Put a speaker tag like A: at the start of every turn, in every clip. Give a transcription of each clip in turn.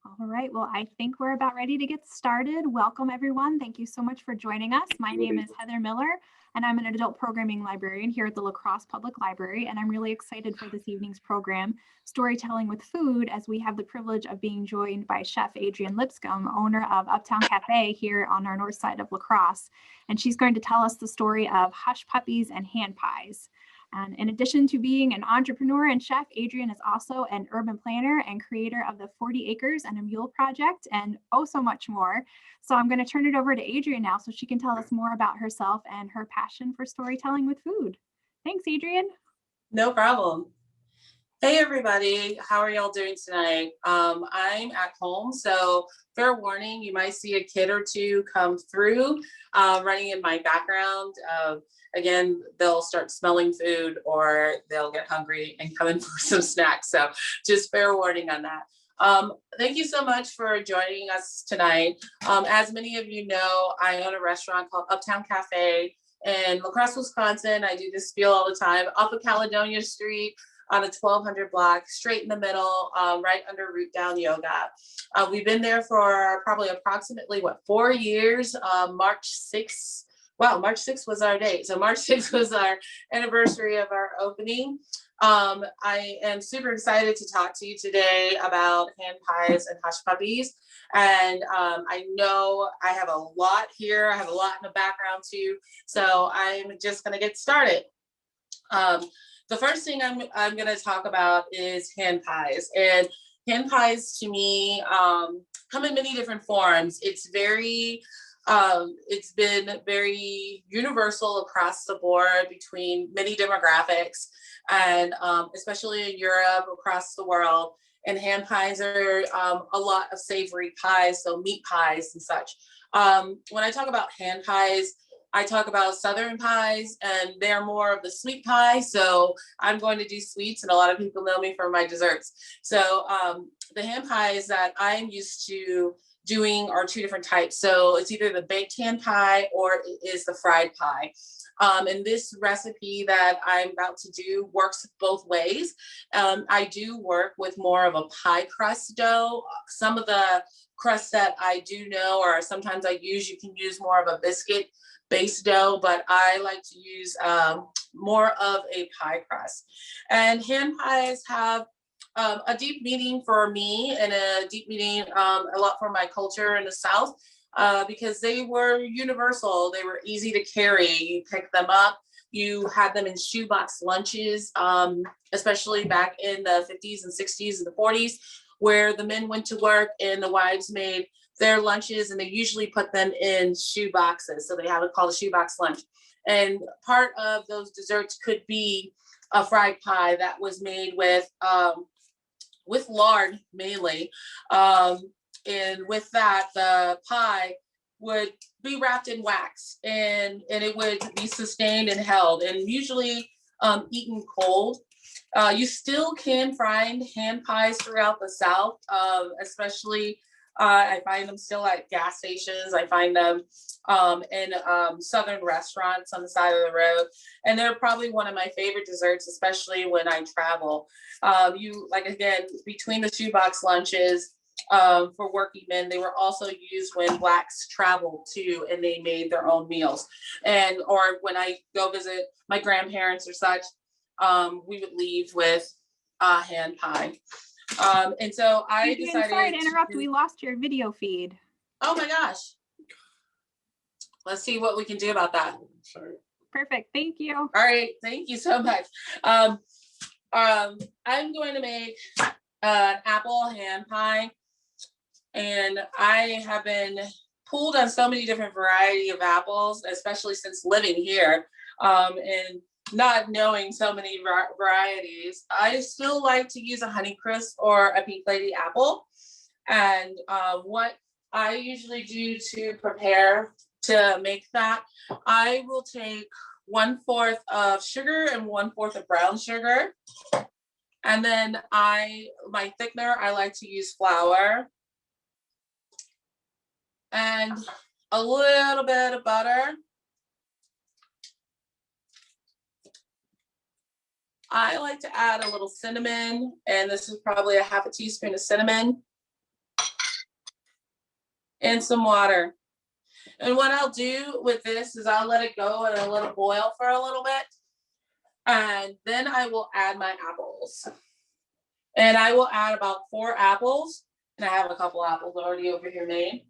A: All right, well, I think we're about ready to get started. Welcome, everyone. Thank you so much for joining us. My name is Heather Miller, and I'm an adult programming librarian here at the La Crosse Public Library, and I'm really excited for this evening's program, Storytelling with Food, as we have the privilege of being joined by Chef Adrian Lipscombe, owner of Uptown Cafe here on our north side of La Crosse, and she's going to tell us the story of Hushpuppies and Hand Pies. And in addition to being an entrepreneur and chef, Adrian is also an urban planner and creator of the 40 Acres and a Mule project and oh so much more. So I'm going to turn it over to Adrian now so she can tell us more about herself and her passion for storytelling with food. Thanks, Adrian.
B: No problem. Hey everybody, how are y'all doing tonight? I'm at home, so fair warning, you might see a kid or two come through running in my background. Again, they'll start smelling food or they'll get hungry and come in for some snacks. So just fair warning on that. Thank you so much for joining us tonight. As many of you know, I own a restaurant called Uptown Cafe in La Crosse, Wisconsin. I do this spiel all the time, off of Caledonia Street on the 1200 block, straight in the middle, right under Root Down Yoga. We've been there for probably approximately, 4 years, March 6th. Wow, March 6th was our date. So March 6th was our anniversary of our opening. I am super excited to talk to you today about hand pies and hush puppies. And I know I have a lot here. I have a lot in the background too. So I'm just gonna get started. The first thing I'm going to talk about is hand pies. And hand pies to me come in many different forms. It's been very universal across the board between many demographics, and especially in Europe, across the world. And hand pies are a lot of savory pies, so meat pies and such. When I talk about hand pies, I talk about Southern pies, and they're more of the sweet pie. So I'm going to do sweets, and a lot of people know me for my desserts. So the hand pies that I'm used to doing are two different types. So it's either the baked hand pie or it is the fried pie. And this recipe that I'm about to do works both ways. I do work with more of a pie crust dough. Some of the crusts that I do know, or sometimes you can use more of a biscuit base dough, but I like to use more of a pie crust. And hand pies have a deep meaning for me, and a deep meaning a lot for my culture in the South, because they were universal. They were easy to carry. You pick them up. You had them in shoebox lunches, especially back in the 50s and 60s and the 40s, where the men went to work and the wives made their lunches, and they usually put them in shoe boxes. So they have it called a shoebox lunch. And part of those desserts could be a fried pie that was made with lard mainly. And with that, the pie would be wrapped in wax, and it would be sustained and held, and usually eaten cold. You still can find hand pies throughout the South, especially I find them still at gas stations. I find them in Southern restaurants on the side of the road. And they're probably one of my favorite desserts, especially when I travel. Again, between the shoebox lunches for working men, they were also used when blacks traveled too, and they made their own meals. Or when I go visit my grandparents or such, we would leave with a hand pie. And so I decided.
A: Sorry to interrupt. We lost your video feed.
B: Oh my gosh. Let's see what we can do about that.
A: Sorry. Perfect. Thank you.
B: All right. Thank you so much. I'm going to make an apple hand pie, and I have been pulled on so many different variety of apples, especially since living here, and not knowing so many varieties. I still like to use a Honeycrisp or a Pink Lady apple. And what I usually do to prepare to make that, I will take 1/4 of sugar and 1/4 of brown sugar. And then my thickener, I like to use flour and a little bit of butter. I like to add a little cinnamon, and this is probably a 1/2 teaspoon of cinnamon. and some water. And what I'll do with this is I'll let it go and I'll let it boil for a little bit. And then I will add my apples. And I will add about 4 apples. And I have a couple apples already over here made.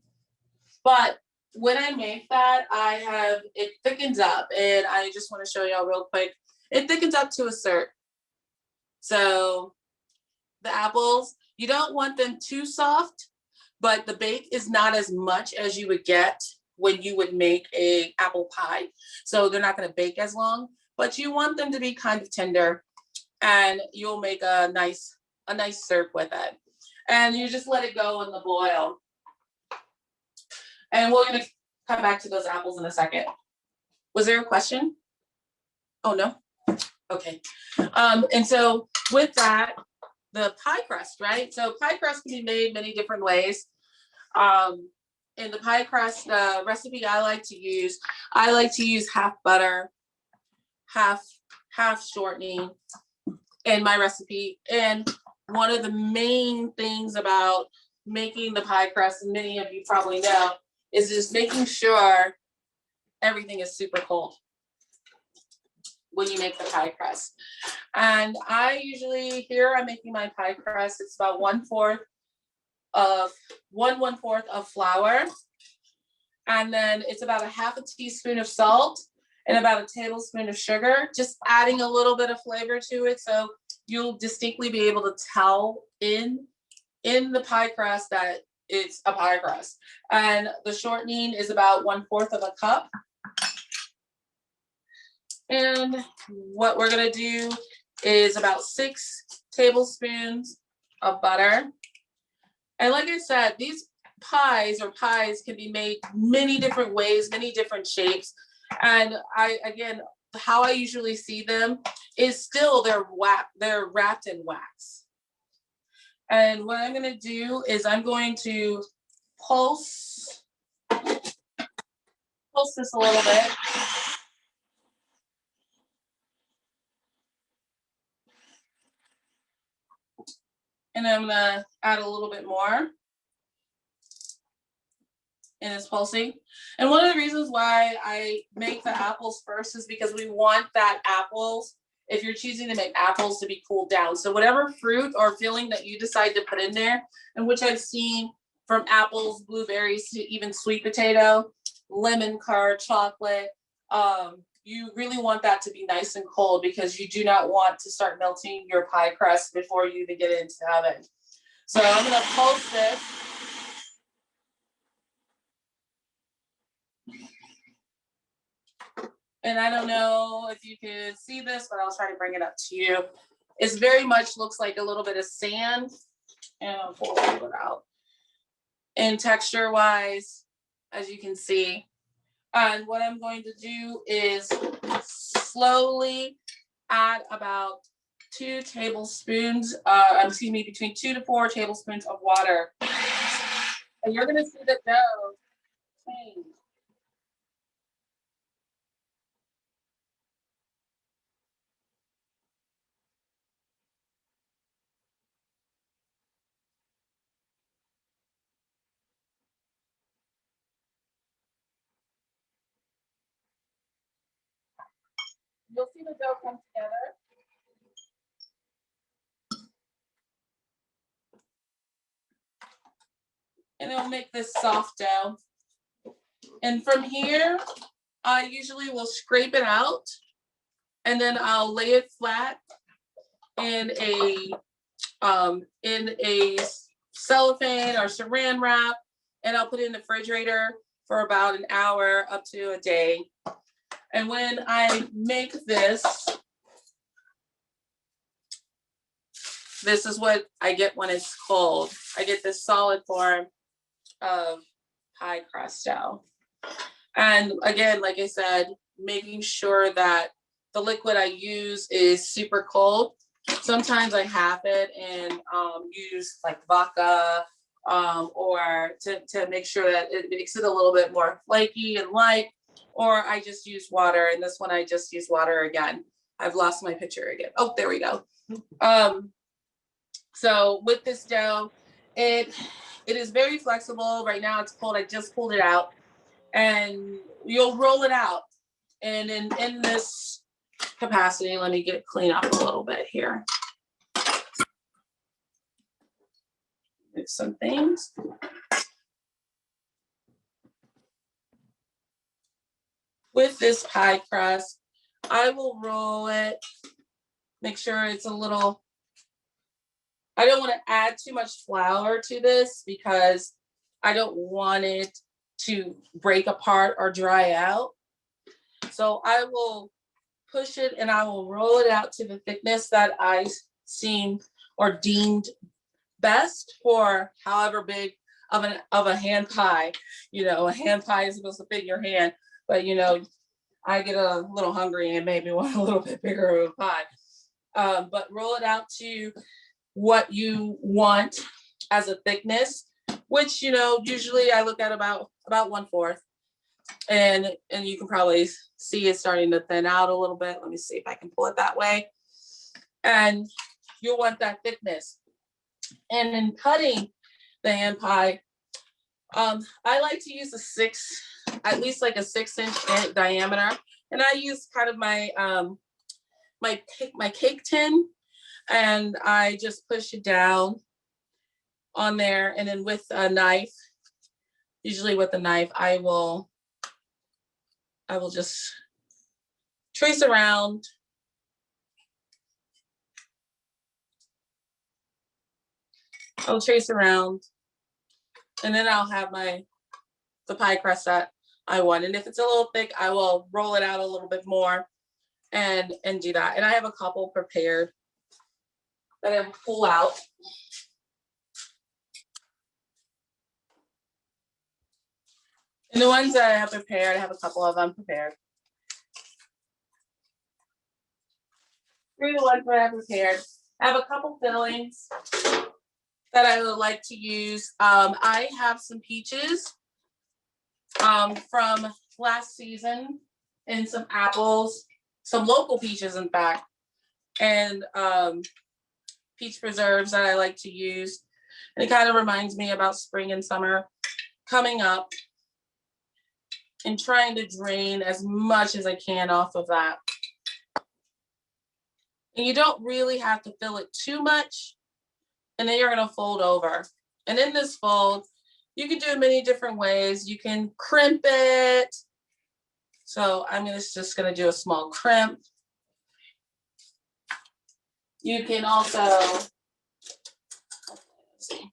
B: But when I make that, it thickens up. And I just want to show y'all real quick. It thickens up to a syrup. So the apples, you don't want them too soft, but the bake is not as much as you would get when you would make a apple pie. So they're not going to bake as long, but you want them to be kind of tender, and you'll make a nice syrup with it. And you just let it go in the boil. And we're going to come back to those apples in a second. Was there a question? Oh, no? Okay. And so with that, the pie crust, right? So pie crust can be made many different ways. In the pie crust recipe I like to use half butter, half shortening in my recipe. And one of the main things about making the pie crust, and many of you probably know, is just making sure everything is super cold when you make the pie crust. And I usually, here I'm making my pie crust, it's about 1/4 of flour. And then it's about a half a teaspoon of salt and about a tablespoon of sugar, just adding a little bit of flavor to it. So you'll distinctly be able to tell in the pie crust that it's a pie crust. And the shortening is about 1/4 of a cup. And what we're gonna do is about 6 tablespoons of butter. And like I said, these pies can be made many different ways, many different shapes. And how I usually see them is still they're wrapped in wax. And what I'm gonna do is I'm going to pulse this a little bit. And I'm gonna add a little bit more. And it's pulsing. And one of the reasons why I make the apples first is because we want that apples, if you're choosing to make apples, to be cooled down. So whatever fruit or filling that you decide to put in there, and which I've seen from apples, blueberries, to even sweet potato, lemon curd, chocolate, you really want that to be nice and cold, because you do not want to start melting your pie crust before you even get it into the oven. So I'm gonna pulse this. And I don't know if you can see this, but I'll try to bring it up to you. It's very much looks like a little bit of sand, and I'll pull it out. And texture wise, as you can see. And what I'm going to do is slowly add about 2 tablespoons, between 2 to 4 tablespoons of water. And you're gonna see the dough change. You'll see the dough come together. And it'll make this soft dough. And from here, I usually will scrape it out, and then I'll lay it flat in a cellophane or saran wrap, and I'll put it in the refrigerator for about an hour up to a day. And when I make this is what I get when it's cold. I get this solid form of pie crust dough. And again, like I said, making sure that the liquid I use is super cold. Sometimes I half it and use like vodka or to make sure that it makes it a little bit more flaky and light, or I just use water. And this one I just use water again. I've lost my picture again. Oh, there we go. So with this dough, it It is very flexible. Right now it's cold. I just pulled it out, and you'll roll it out. And in this capacity, let me get it clean up a little bit here. Mix some things. With this pie crust, I will roll it, make sure it's a little, I don't want to add too much flour to this because I don't want it to break apart or dry out. So I will push it and I will roll it out to the thickness that I seem or deemed best for however big of a hand pie. You know, a hand pie is supposed to fit in your hand, but you know, I get a little hungry and maybe want a little bit bigger of a pie. But roll it out to what you want as a thickness, which, you know, usually I look at about 1/4. And you can probably see it starting to thin out a little bit. Let me see if I can pull it that way. And you'll want that thickness. And in cutting the hand pie, I like to use at least like a 6-inch diameter. And I use kind of my my cake tin, and I just push it down on there. And then with a knife, usually with a knife, I will just trace around. I'll trace around, and then I'll have the pie crust that I want. And if it's a little thick, I will roll it out a little bit more and do that. And I have a couple prepared that I will pull out. And the ones that I have prepared, I have a couple of them prepared. Through the ones that I have prepared, I have a couple fillings that I would like to use. I have some peaches from last season and some apples, some local peaches in fact, and peach preserves that I like to use. And it kind of reminds me about spring and summer coming up, and trying to drain as much as I can off of that. And you don't really have to fill it too much. And then you're going to fold over. And in this fold, you can do it many different ways. You can crimp it. So I'm just going to do a small crimp. You can also, let's see,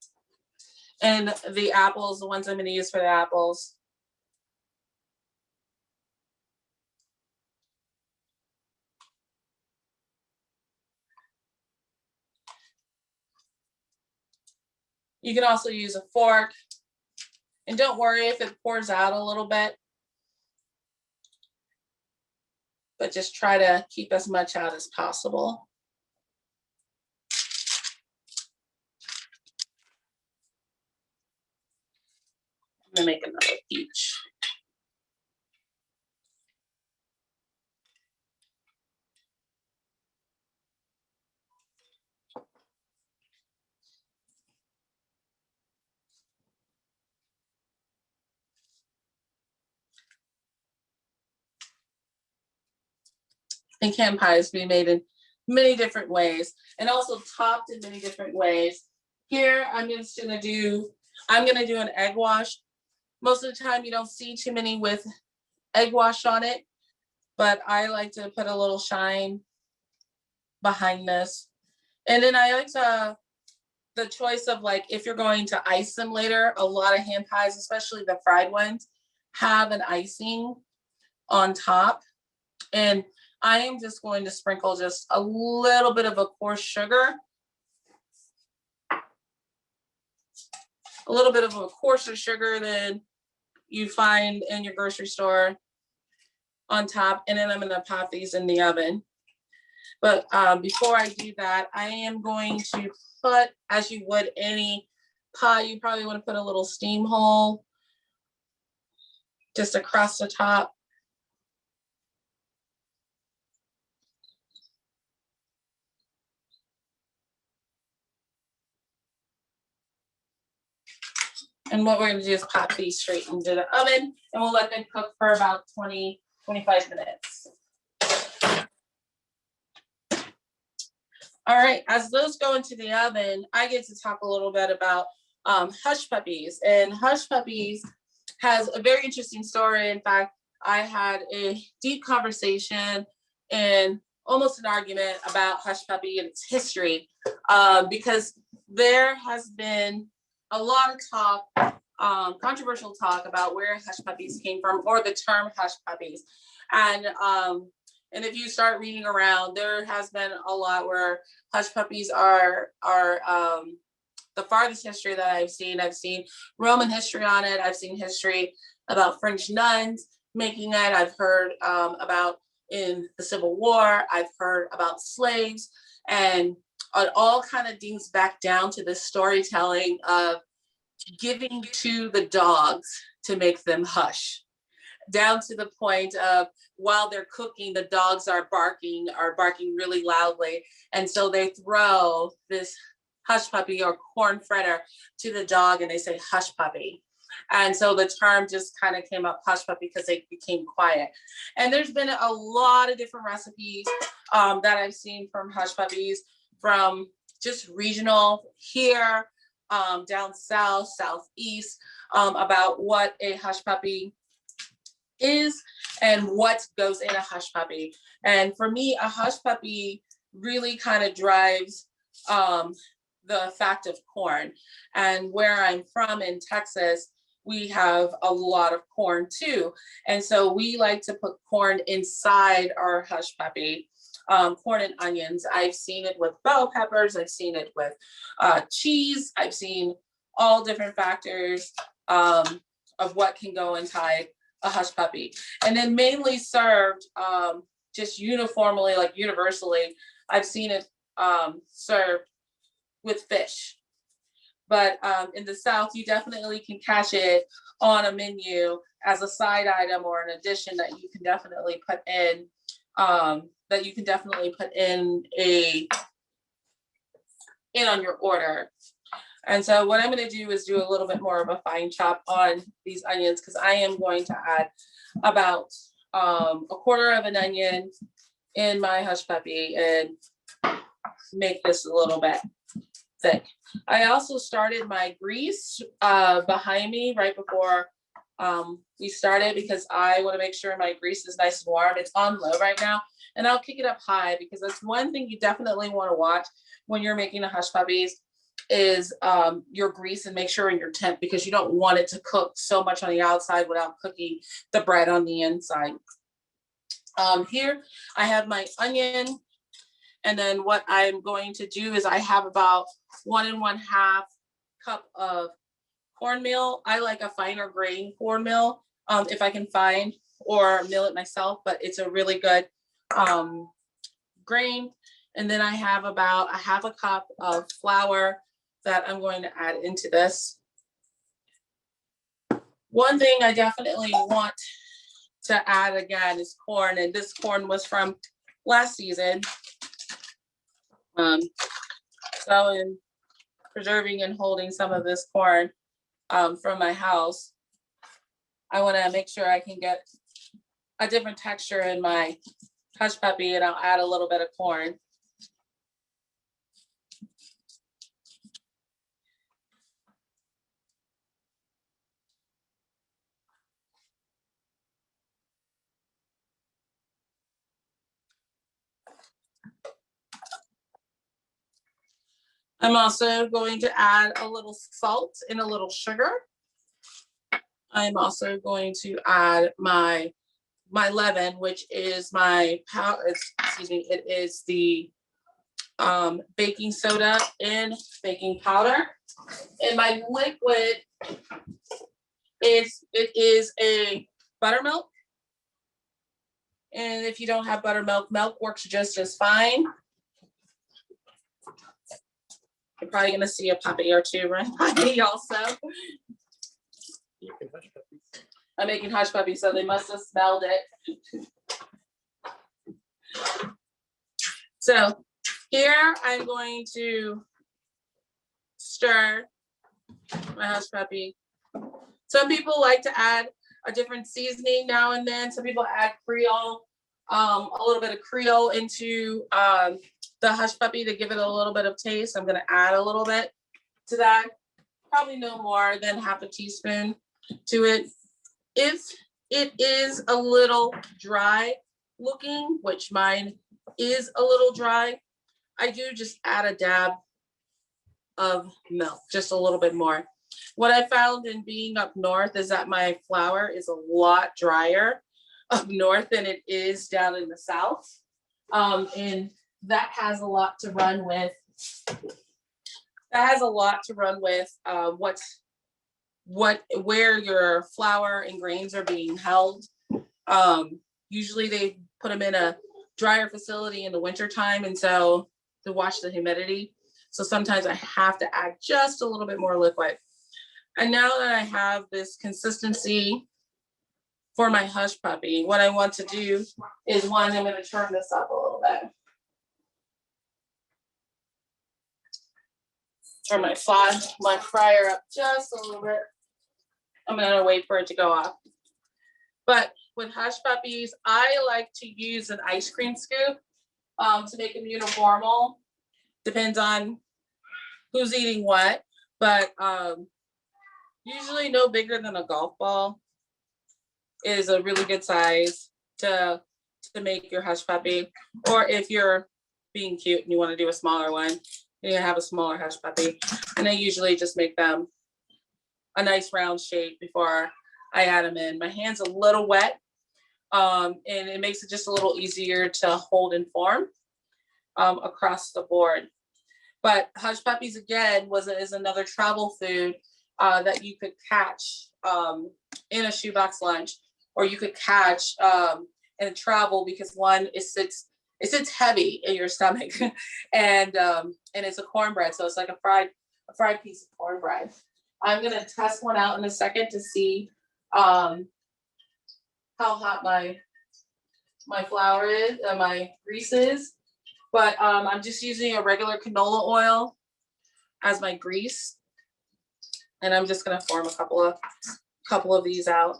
B: and the apples, the ones I'm going to use for the apples. You can also use a fork, and don't worry if it pours out a little bit, but just try to keep as much out as possible. I'm gonna make another peach. And hand pies be made in many different ways, and also topped in many different ways. Here, I'm gonna do an egg wash. Most of the time you don't see too many with egg wash on it, but I like to put a little shine behind this. And then I like the choice of, like, if you're going to ice them later, a lot of hand pies, especially the fried ones, have an icing on top. And I am just going to sprinkle just a little bit of a coarse sugar, a little bit of a coarser sugar than you find in your grocery store on top. And then I'm going to pop these in the oven. But before I do that, I am going to put, as you would any pie, you probably want to put a little steam hole just across the top. And what we're gonna do is pop these straight into the oven and we'll let them cook for about 20, 25 minutes. All right, as those go into the oven, I get to talk a little bit about Hushpuppies. And Hushpuppies has a very interesting story. In fact, I had a deep conversation and almost an argument about Hushpuppi and its history, because there has been a lot of talk, controversial talk about where Hushpuppies came from, or the term Hushpuppies. And if you start reading around, there has been a lot where Hushpuppies are the farthest history that I've seen. I've seen Roman history on it. I've seen history about French nuns making it. I've heard about in the Civil War. I've heard about slaves, and it all kind of dinks back down to this storytelling of giving to the dogs to make them hush, down to the point of while they're cooking, the dogs are barking really loudly. And so they throw this Hushpuppi or corn fritter to the dog and they say Hushpuppi. And so the term just kind of came up, Hushpuppi, because they became quiet. And there's been a lot of different recipes that I've seen from Hushpuppies, from just regional here, down south, southeast, about what a Hushpuppi is and what goes in a Hushpuppi. And for me, a Hushpuppi really kind of drives the fact of corn. And where I'm from in Texas, we have a lot of corn too. And so we like to put corn inside our Hushpuppi, corn and onions. I've seen it with bell peppers. I've seen it with cheese. I've seen all different factors of what can go inside a Hushpuppi. And then mainly served just uniformly, like universally, I've seen it served with fish. But in the South, you definitely can catch it on a menu as a side item or an addition that you can definitely put in, on your order. And so what I'm going to do is do a little bit more of a fine chop on these onions, because I am going to add about a quarter of an onion in my Hushpuppi and make this a little bit thick. I also started my grease behind me right before we started, because I want to make sure my grease is nice and warm. It's on low right now, and I'll kick it up high, because that's one thing you definitely want to watch when you're making a Hushpuppies is your grease, and make sure in your temp, because you don't want it to cook so much on the outside without cooking the bread on the inside. Here I have my onion, and then what I'm going to do is I have about 1 1/2 cup of cornmeal. I like a finer grain cornmeal if I can find, or mill it myself, but it's a really good grain. And then I have about 1/2 cup of flour that I'm going to add into this. One thing I definitely want to add again is corn, and this corn was from last season. So in preserving and holding some of this corn from my house, I want to make sure I can get a different texture in my Hushpuppi, and I'll add a little bit of corn. I'm also going to add a little salt and a little sugar. I'm also going to add my leaven, which is my powder, it is the baking soda and baking powder. And my liquid it is a buttermilk. And if you don't have buttermilk, milk works just as fine. You're probably gonna see a puppy or two run by me also. I'm making Hushpuppi, so they must have smelled it. So here I'm going to stir my Hushpuppi Some people like to add a different seasoning now and then. Some people add Creole, a little bit of Creole into the hush puppy to give it a little bit of taste. I'm gonna add a little bit to that, probably no more than half a teaspoon to it. If it is a little dry looking, which mine is a little dry, I do just add a dab of milk, just a little bit more. What I found in being up north is that my flour is a lot drier up north than it is down in the south. And that has a lot to run with. That has a lot to run with where your flour and grains are being held. Usually they put them in a drier facility in the winter time, and so to watch the humidity. So sometimes I have to add just a little bit more liquid. And now that I have this consistency for my hush puppy, what I want to do is I'm going to turn this up a little bit. Turn my fryer up just a little bit. I'm going to wait for it to go off. But with hush puppies, I like to use an ice cream scoop to make them uniformal. Depends on who's eating what, but usually no bigger than a golf ball is a really good size to make your hush puppy. Or if you're being cute and you want to do a smaller one, you have a smaller hush puppy. And I usually just make them a nice round shape before I add them in. My hand's a little wet, and it makes it just a little easier to hold and form across the board. But hush puppies, again, is another travel food that you could catch in a shoebox lunch, or you could catch in travel, because one, it sits heavy in your stomach, and it's a cornbread, so it's like a fried piece of cornbread. I'm gonna test one out in a second to see how hot my flour is, my grease is. But I'm just using a regular canola oil as my grease. And I'm just gonna form a couple of these out.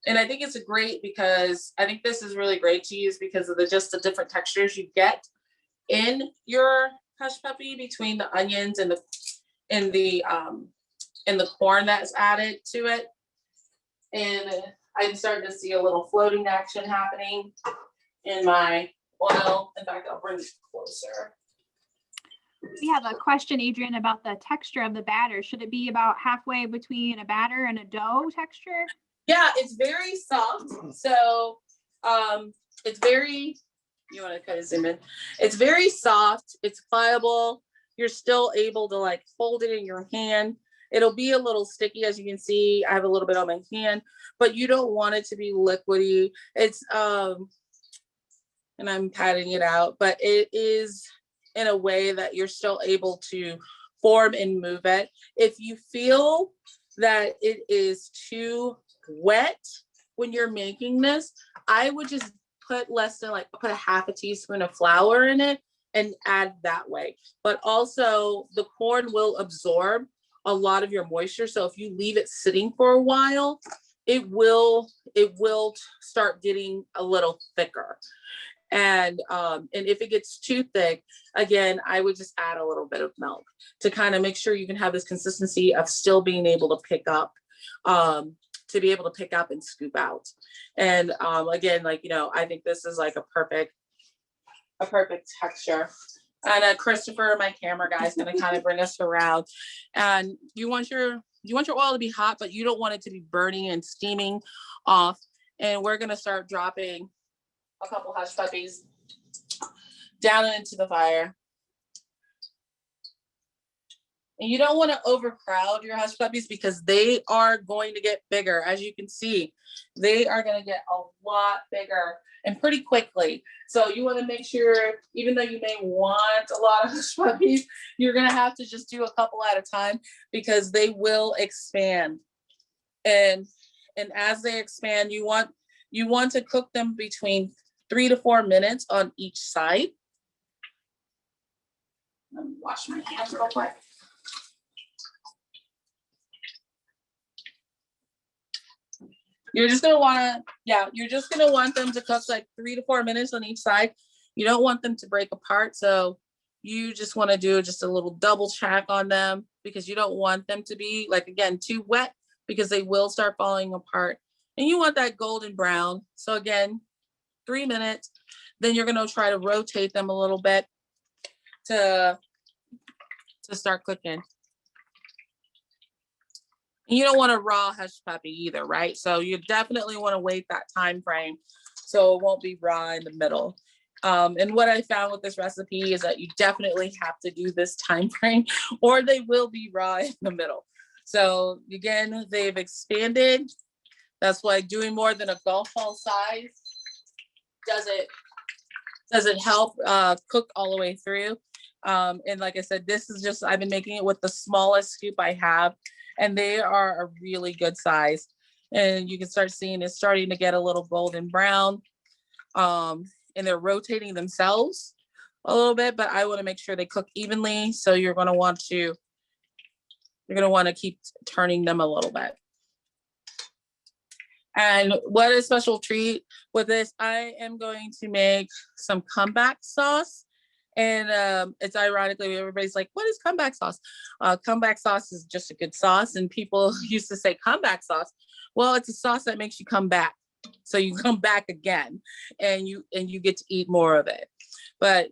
B: And I think it's great because I think this is really great to use because of the different textures you get in your hush puppy between the onions and the corn that's added to it. And I'm starting to see a little floating action happening in my oil. In fact, I'll bring it closer.
A: We have a question, Adrian, about the texture of the batter. Should it be about halfway between a batter and a dough texture?
B: Yeah, it's very soft. So it's very, you want to kind of zoom in? It's very soft. It's pliable. You're still able to like fold it in your hand. It'll be a little sticky, as you can see. I have a little bit on my hand, but you don't want it to be liquidy. It's and I'm patting it out, but it is in a way that you're still able to form and move it. If you feel that it is too wet when you're making this, I would just put put a half a teaspoon of flour in it and add that way. But also the corn will absorb a lot of your moisture. So if you leave it sitting for a while, it will start getting a little thicker. And if it gets too thick, again, I would just add a little bit of milk to kind of make sure you can have this consistency of still being able to pick up, and scoop out. And again, I think this is like a perfect texture. And Christopher, my camera guy, is going to kind of bring us around. And you want your oil to be hot, but you don't want it to be burning and steaming off. And we're going to start dropping a couple hush puppies down into the fire. And you don't want to overcrowd your hush puppies because they are going to get bigger. As you can see, they are going to get a lot bigger and pretty quickly. So you want to make sure, even though you may want a lot of hush puppies, you're going to have to just do a couple at a time because they will expand. And as they expand, you want to cook them between 3 to 4 minutes on each side. Let me wash my hands real quick. You're just gonna wanna, you're just gonna want them to cook like 3 to 4 minutes on each side. You don't want them to break apart. So you just wanna do just a little double check on them because you don't want them to be like, again, too wet because they will start falling apart. And you want that golden brown. So again, 3 minutes. Then you're gonna try to rotate them a little bit to start cooking. You don't want a raw hush puppy either, right? So you definitely want to wait that time frame so it won't be raw in the middle. And what I found with this recipe is that you definitely have to do this time frame or they will be raw in the middle. So again, they've expanded. That's why doing more than a golf ball size doesn't help cook all the way through. And like I said, this is just, I've been making it with the smallest scoop I have. And they are a really good size. And you can start seeing it's starting to get a little golden brown. And they're rotating themselves a little bit, but I want to make sure they cook evenly. So you're going to want to keep turning them a little bit. And what a special treat with this, I am going to make some comeback sauce. And it's ironically, everybody's like, what is comeback sauce? Comeback sauce is just a good sauce. And people used to say comeback sauce. Well, it's a sauce that makes you come back. So you come back again and you get to eat more of it. But,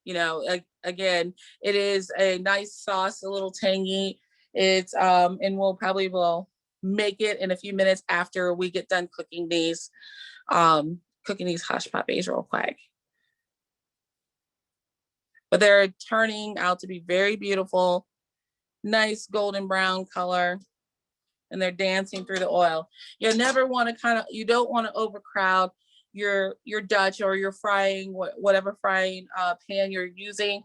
B: you know, again, it is a nice sauce, a little tangy. It's, and will make it in a few minutes after we get done cooking these hush puppies real quick. But they're turning out to be very beautiful, nice golden brown color, and they're dancing through the oil. You never want to you don't want to overcrowd your Dutch or your frying, whatever frying pan you're using,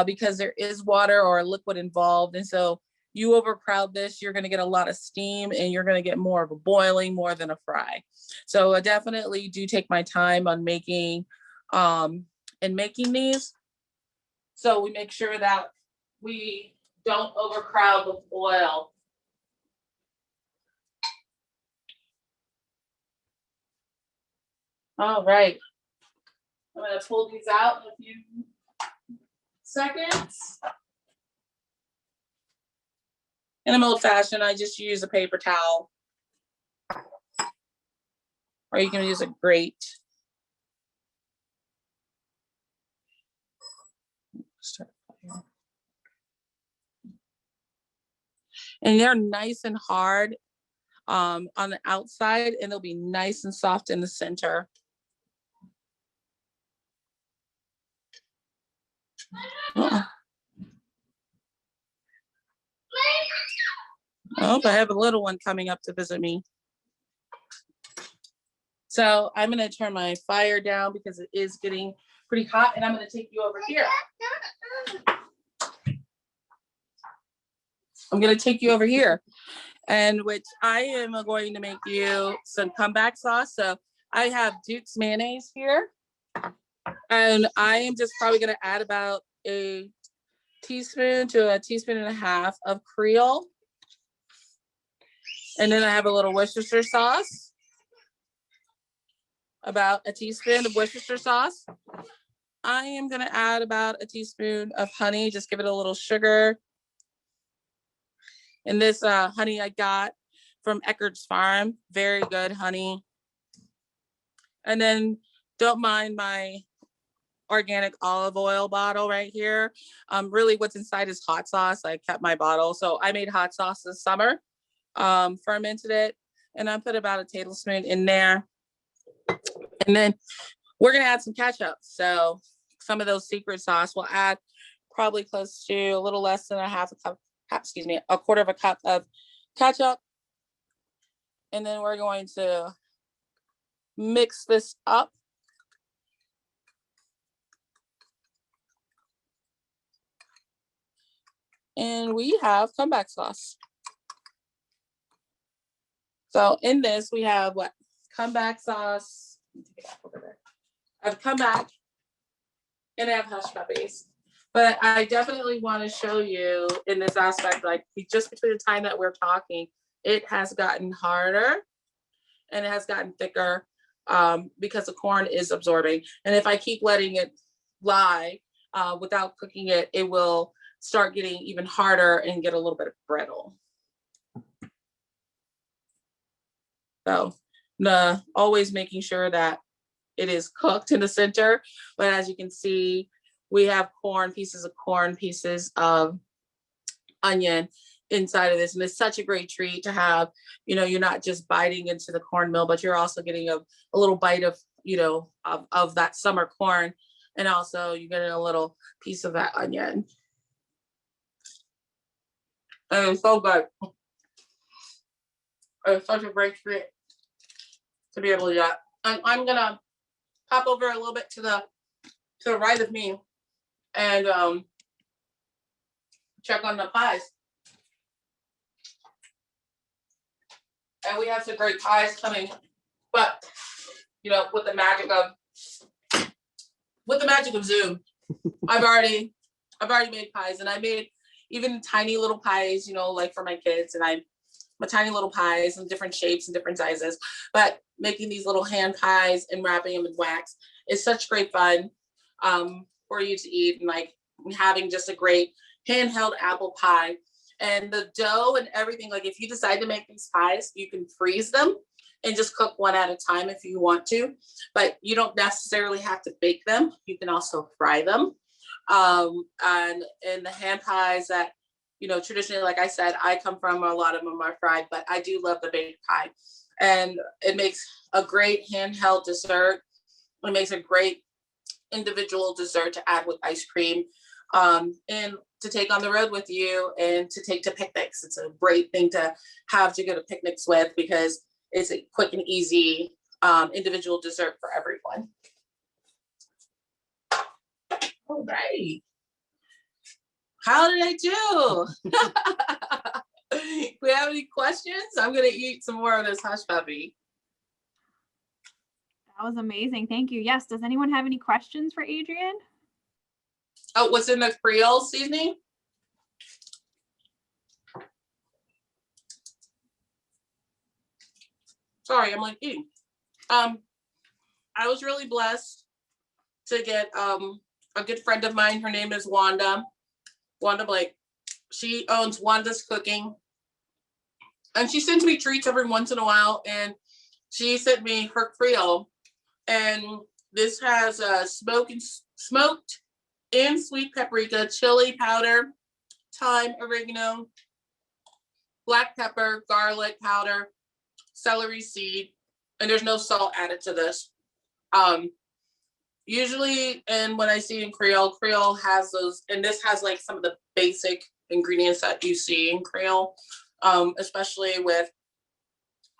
B: because there is water or liquid involved. And so you overcrowd this, you're going to get a lot of steam and you're going to get more of a boiling more than a fry. So I definitely do take my time on making these. So we make sure that we don't overcrowd with oil. All right. I'm going to pull these out in a few seconds. And I'm old fashioned. I just use a paper towel. Or you can use a grate. And they're nice and hard on the outside, and they'll be nice and soft in the center. Oh, I have a little one coming up to visit me. So I'm going to turn my fire down because it is getting pretty hot, and I'm going to take you over here. I'm going to take you over here, and which I am going to make you some comeback sauce. So I have Duke's mayonnaise here, and I am just probably going to add about a teaspoon to a teaspoon and a half of Creole. And then I have a little Worcestershire sauce, about a teaspoon of Worcestershire sauce. I am going to add about a teaspoon of honey, just give it a little sugar. And this honey I got from Eckert's Farm, very good honey. And then don't mind my organic olive oil bottle right here. Really what's inside is hot sauce. I kept my bottle. So I made hot sauce this summer, fermented it, and I put about a tablespoon in there. And then we're going to add some ketchup. So some of those secret sauce we'll add probably close to a little less than a quarter of a cup of ketchup. And then we're going to mix this up. And we have comeback sauce. So in this, we have what? Comeback sauce. I have comeback and I have hush puppies. But I definitely want to show you in this aspect, like just between the time that we're talking, it has gotten harder. and it has gotten thicker because the corn is absorbing. And if I keep letting it lie without cooking it, it will start getting even harder and get a little bit brittle. So always making sure that it is cooked in the center. But as you can see, we have pieces of onion inside of this. And it's such a great treat to have, you're not just biting into the cornmeal, but you're also getting a little bite of, of that summer corn. And also you're getting a little piece of that onion. And it's so good. It's such a great treat to be able to do that. And I'm gonna pop over a little bit to the right of me and check on the pies. And we have some great pies coming, but with the magic of Zoom, I've already made pies, and I made even tiny little pies, like for my kids, and my tiny little pies in different shapes and different sizes. But making these little hand pies and wrapping them in wax is such great fun for you to eat, and like having just a great handheld apple pie. And the dough and everything, like if you decide to make these pies, you can freeze them and just cook one at a time if you want to, but you don't necessarily have to bake them. You can also fry them. And in the hand pies that, traditionally, like I said, I come from, a lot of them are fried, but I do love the baked pie. And it makes a great handheld dessert. It makes a great individual dessert to add with ice cream, and to take on the road with you and to take to picnics. It's a great thing to have to go to picnics with, because it's a quick and easy individual dessert for everyone. All right. How did I do? Do we have any questions? I'm going to eat some more of this hush puppy.
A: That was amazing. Thank you. Yes. Does anyone have any questions for Adrian?
B: Oh, what's in the Creole seasoning? Sorry, I'm like eating. I was really blessed to get a good friend of mine. Her name is Wanda Blake. She owns Wanda's Cooking, and she sends me treats every once in a while. And she sent me her Creole, and this has smoked and sweet paprika, chili powder, thyme, oregano, black pepper, garlic powder, celery seed, and there's no salt added to this. Usually, and when I see in Creole has those, and this has like some of the basic ingredients that you see in Creole, especially with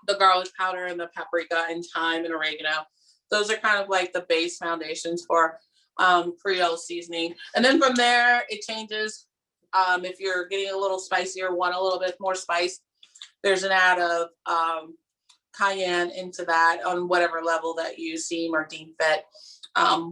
B: the garlic powder and the paprika and thyme and oregano. Those are kind of like the base foundations for Creole seasoning. And then from there, it changes. If you're getting a little spicier, want a little bit more spice, there's an add of cayenne into that on whatever level that you seem or deem fit.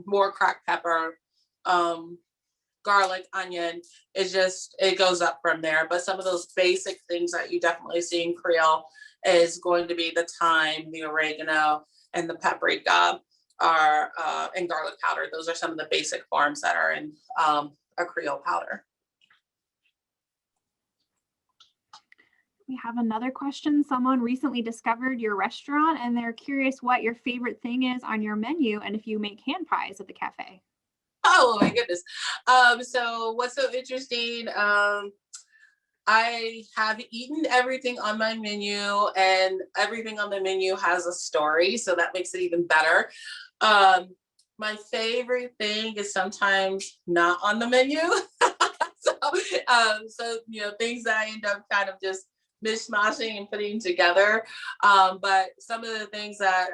B: More cracked pepper, garlic, onion. It goes up from there. But some of those basic things that you definitely see in Creole is going to be the thyme, the oregano, and the paprika and garlic powder. Those are some of the basic forms that are in a Creole powder.
A: We have another question. Someone recently discovered your restaurant, and they're curious what your favorite thing is on your menu and if you make hand pies at the cafe.
B: Oh my goodness. So what's so interesting? I have eaten everything on my menu, and everything on the menu has a story, so that makes it even better. My favorite thing is sometimes not on the menu. So things that I end up kind of just mishmashing and putting together. But some of the things that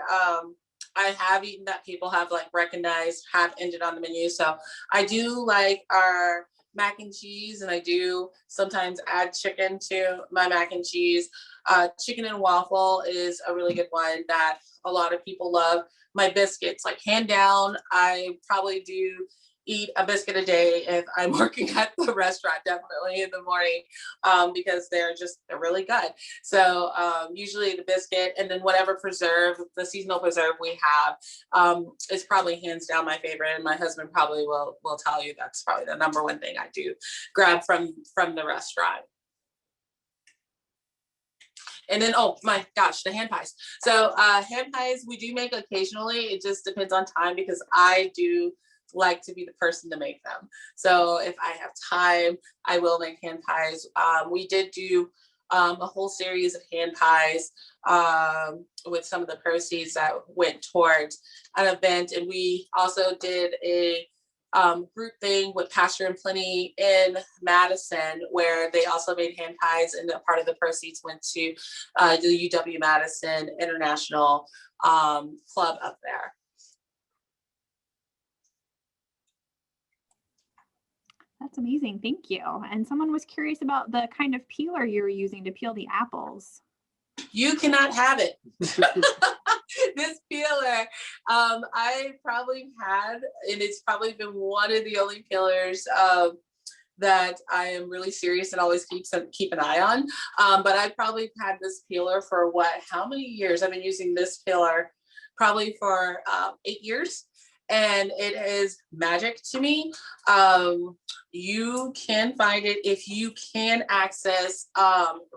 B: I have eaten that people have like recognized have ended on the menu. So I do like our mac and cheese, and I do sometimes add chicken to my mac and cheese. Chicken and waffle is a really good one that a lot of people love. My biscuits, like hand down, I probably do eat a biscuit a day if I'm working at the restaurant, definitely in the morning, because they're really good. So usually the biscuit, and then whatever preserve, the seasonal preserve we have, is probably hands down my favorite. And my husband probably will tell you that's probably the number one thing I do grab from the restaurant. And then, oh my gosh, the hand pies. So hand pies we do make occasionally. It just depends on time, because I do like to be the person to make them. So if I have time, I will make hand pies. We did do a whole series of hand pies with some of the proceeds that went towards an event. And we also did a group thing with Pasture and Plenty in Madison, where they also made hand pies, and a part of the proceeds went to the UW-Madison International Club up there.
A: That's amazing. Thank you. And someone was curious about the kind of peeler you were using to peel the apples.
B: You cannot have it. This peeler, I probably had, and it's probably been one of the only peelers that I am really serious and always keep an eye on. But I probably had this peeler for how many years? I've been using this peeler probably for 8 years. And it is magic to me. You can find it if you can access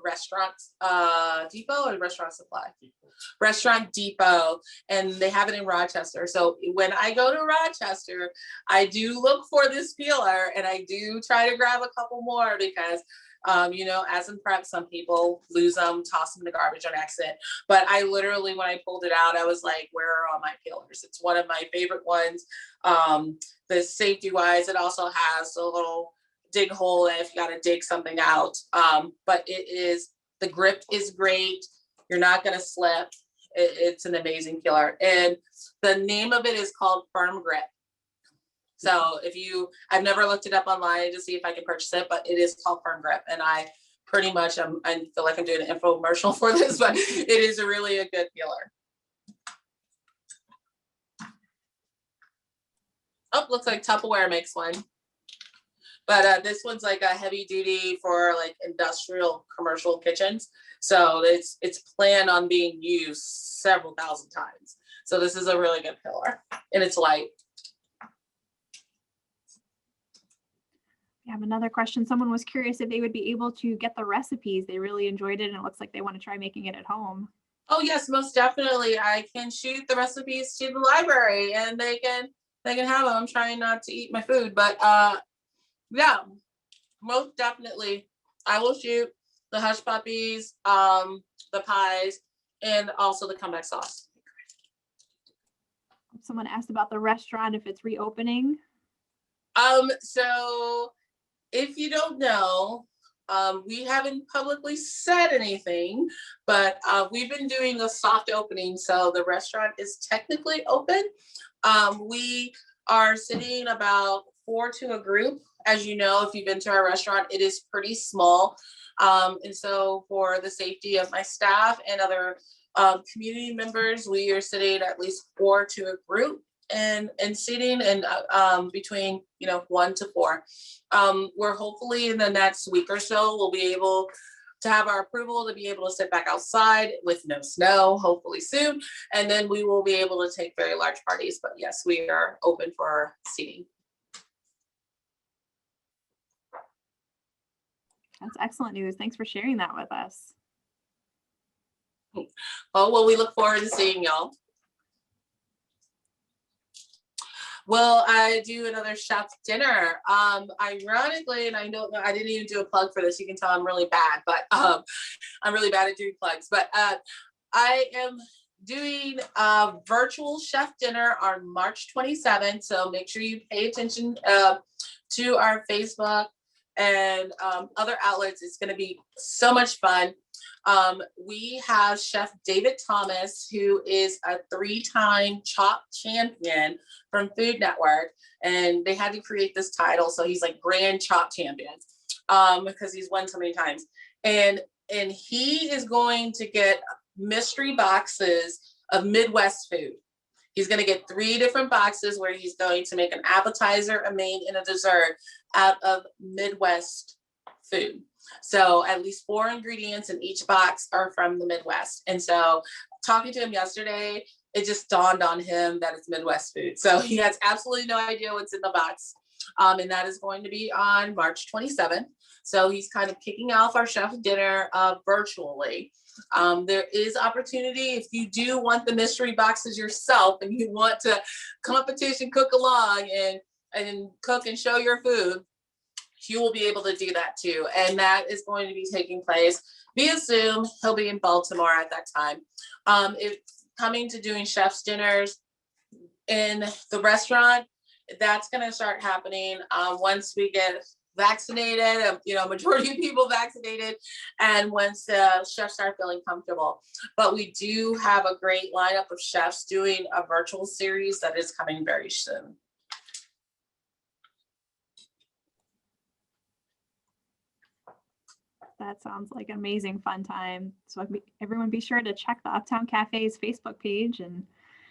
B: Restaurant Depot or Restaurant Supply. Restaurant Depot, and they have it in Rochester. So when I go to Rochester, I do look for this peeler, and I do try to grab a couple more, because as in prep, some people lose them, toss them in the garbage on accident. But I literally, when I pulled it out, I was like, where are all my peelers? It's one of my favorite ones. The safety wise, it also has a little dig hole if you got to dig something out. But the grip is great. You're not going to slip. It's an amazing peeler. And the name of it is called Firm Grip. So I've never looked it up online to see if I can purchase it, but it is called Firm Grip. And I pretty much, I feel like I'm doing an infomercial for this, but it is really a good peeler. Oh, looks like Tupperware makes one. But this one's like a heavy duty for like industrial commercial kitchens. So it's planned on being used several thousand times. So this is a really good peeler, and it's light.
A: I have another question. Someone was curious if they would be able to get the recipes. They really enjoyed it, and it looks like they want to try making it at home.
B: Oh yes, most definitely. I can shoot the recipes to the library, and they can have them. I'm trying not to eat my food, but yeah, most definitely. I will shoot the Hushpuppies, the pies, and also the comeback sauce.
A: Someone asked about the restaurant, if it's reopening.
B: So if you don't know, we haven't publicly said anything, but we've been doing a soft opening. So the restaurant is technically open. We are sitting about 4 to a group. As you know, if you've been to our restaurant, it is pretty small. And so for the safety of my staff and other community members, we are sitting at least 4 to a group. And seating and between 1 to 4. We're hopefully in the next week or so we'll be able to have our approval to be able to sit back outside with no snow, hopefully soon, and then we will be able to take very large parties. But yes, we are open for seating.
A: That's excellent news. Thanks for sharing that with us.
B: Oh, well, we look forward to seeing y'all. Will I do another chef dinner? Ironically, and I didn't even do a plug for this. You can tell I'm really bad, but I'm really bad at doing plugs. But I am doing a virtual chef dinner on March 27th. So make sure you pay attention to our Facebook and other outlets. It's going to be so much fun. We have Chef David Thomas, who is a 3-time CHOP champion from Food Network, and they had to create this title, so he's like Grand CHOP Champion because he's won so many times. And he is going to get mystery boxes of Midwest food. He's going to get 3 different boxes where he's going to make an appetizer, a main, and a dessert out of Midwest food. So at least 4 ingredients in each box are from the Midwest. And so talking to him yesterday, it just dawned on him that it's Midwest food. So he has absolutely no idea what's in the box. And that is going to be on March 27th. So he's kind of kicking off our chef dinner virtually. There is opportunity if you do want the mystery boxes yourself and you want to competition cook along and cook and show your food, you will be able to do that too. And that is going to be taking place via Zoom. He'll be in Baltimore at that time. It's coming to doing chef's dinners in the restaurant. That's going to start happening once we get vaccinated, majority of people vaccinated, and once chefs start feeling comfortable. But we do have a great lineup of chefs doing a virtual series that is coming very soon.
A: That sounds like an amazing fun time. So everyone be sure to check the Uptown Cafe's Facebook page and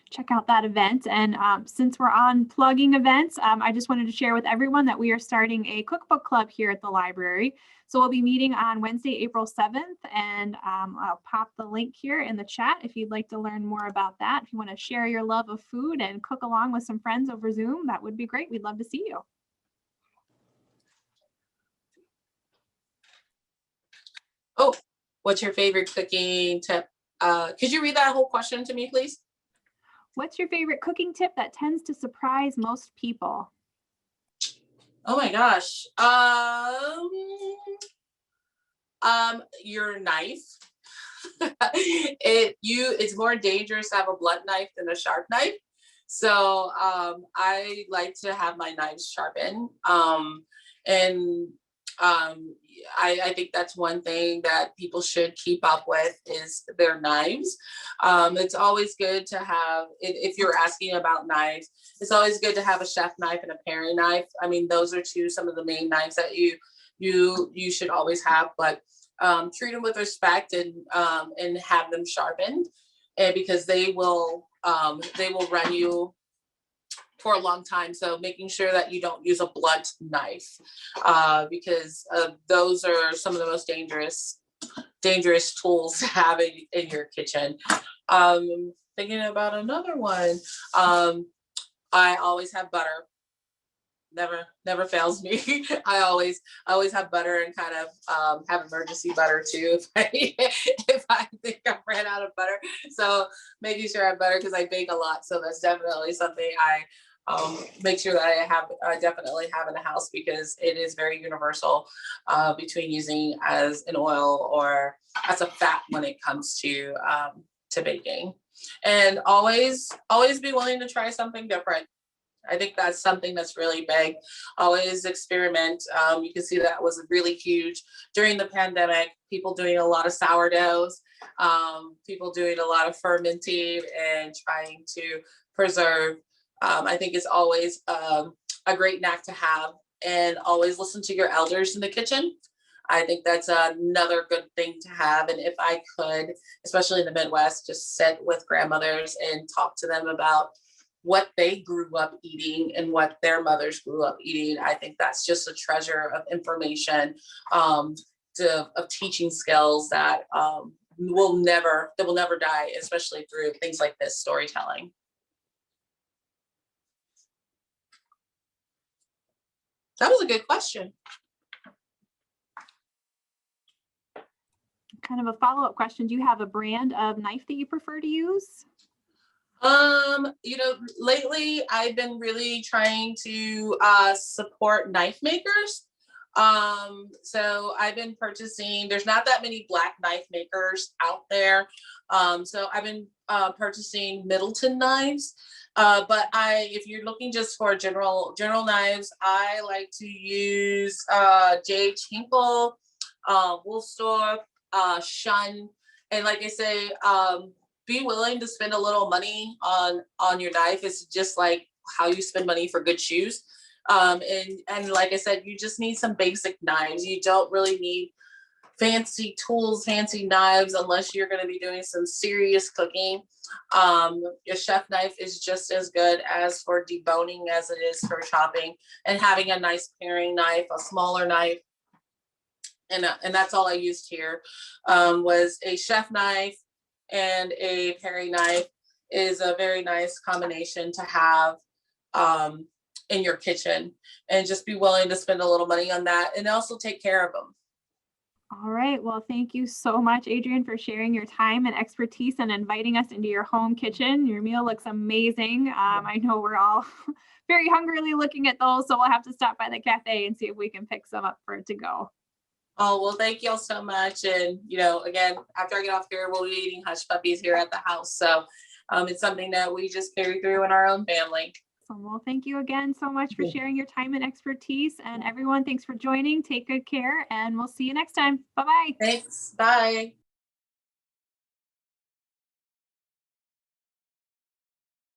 A: check out that event. And since we're on plugging events, I just wanted to share with everyone that we are starting a cookbook club here at the library. So we'll be meeting on Wednesday, April 7th, and I'll pop the link here in the chat if you'd like to learn more about that. If you want to share your love of food and cook along with some friends over Zoom, that would be great. We'd love to see you.
B: Oh, what's your favorite cooking tip? Could you read that whole question to me, please?
A: What's your favorite cooking tip that tends to surprise most people?
B: Oh my gosh. Your knife. It's more dangerous to have a blunt knife than a sharp knife. So I like to have my knives sharpened. I think that's one thing that people should keep up with is their knives. It's always good to have, if you're asking about knives, it's always good to have a chef knife and a paring knife. I mean, those are some of the main knives that you should always have, but treat them with respect and have them sharpened, and because they will run you for a long time. So making sure that you don't use a blunt knife, because those are some of the most dangerous tools to have in your kitchen. Thinking about another one. I always have butter. Never fails me. I always have butter, and kind of have emergency butter too if I think I've ran out of butter. So making sure I have butter, because I bake a lot. So that's definitely something I make sure that I definitely have in the house, because it is very universal between using as an oil or as a fat when it comes to baking. And always be willing to try something different. I think that's something that's really big. Always experiment. You can see that was really huge during the pandemic. People doing a lot of sourdoughs, people doing a lot of fermenting and trying to preserve. I think it's always a great knack to have, and always listen to your elders in the kitchen. I think that's another good thing to have. And if I could, especially in the Midwest, just sit with grandmothers and talk to them about what they grew up eating and what their mothers grew up eating. I think that's just a treasure of information, of teaching skills that will never die, especially through things like this, storytelling. That was a good question.
A: Kind of a follow-up question. Do you have a brand of knife that you prefer to use?
B: Lately I've been really trying to support knife makers. So I've been purchasing, there's not that many Black knife makers out there. So I've been purchasing Middleton knives. But if you're looking just for general knives, I like to use J.H. Hinkle, Woolstorff, Shun. And like I say, be willing to spend a little money on your knife. It's just like how you spend money for good shoes. And like I said, you just need some basic knives. You don't really need fancy tools, fancy knives, unless you're going to be doing some serious cooking. Your chef knife is just as good as for deboning as it is for chopping, and having a nice paring knife, a smaller knife. And that's all I used here, was a chef knife and a paring knife is a very nice combination to have in your kitchen, and just be willing to spend a little money on that and also take care of them.
A: All right. Well, thank you so much, Adrian, for sharing your time and expertise and inviting us into your home kitchen. Your meal looks amazing. I know we're all very hungrily looking at those, so we'll have to stop by the cafe and see if we can pick some up for it to go.
B: Oh, well, thank y'all so much. And, again, after I get off here, we'll be eating hush puppies here at the house. So it's something that we just carry through in our own family.
A: Well, thank you again so much for sharing your time and expertise. And everyone, thanks for joining. Take good care, and we'll see you next time. Bye-bye.
B: Thanks. Bye.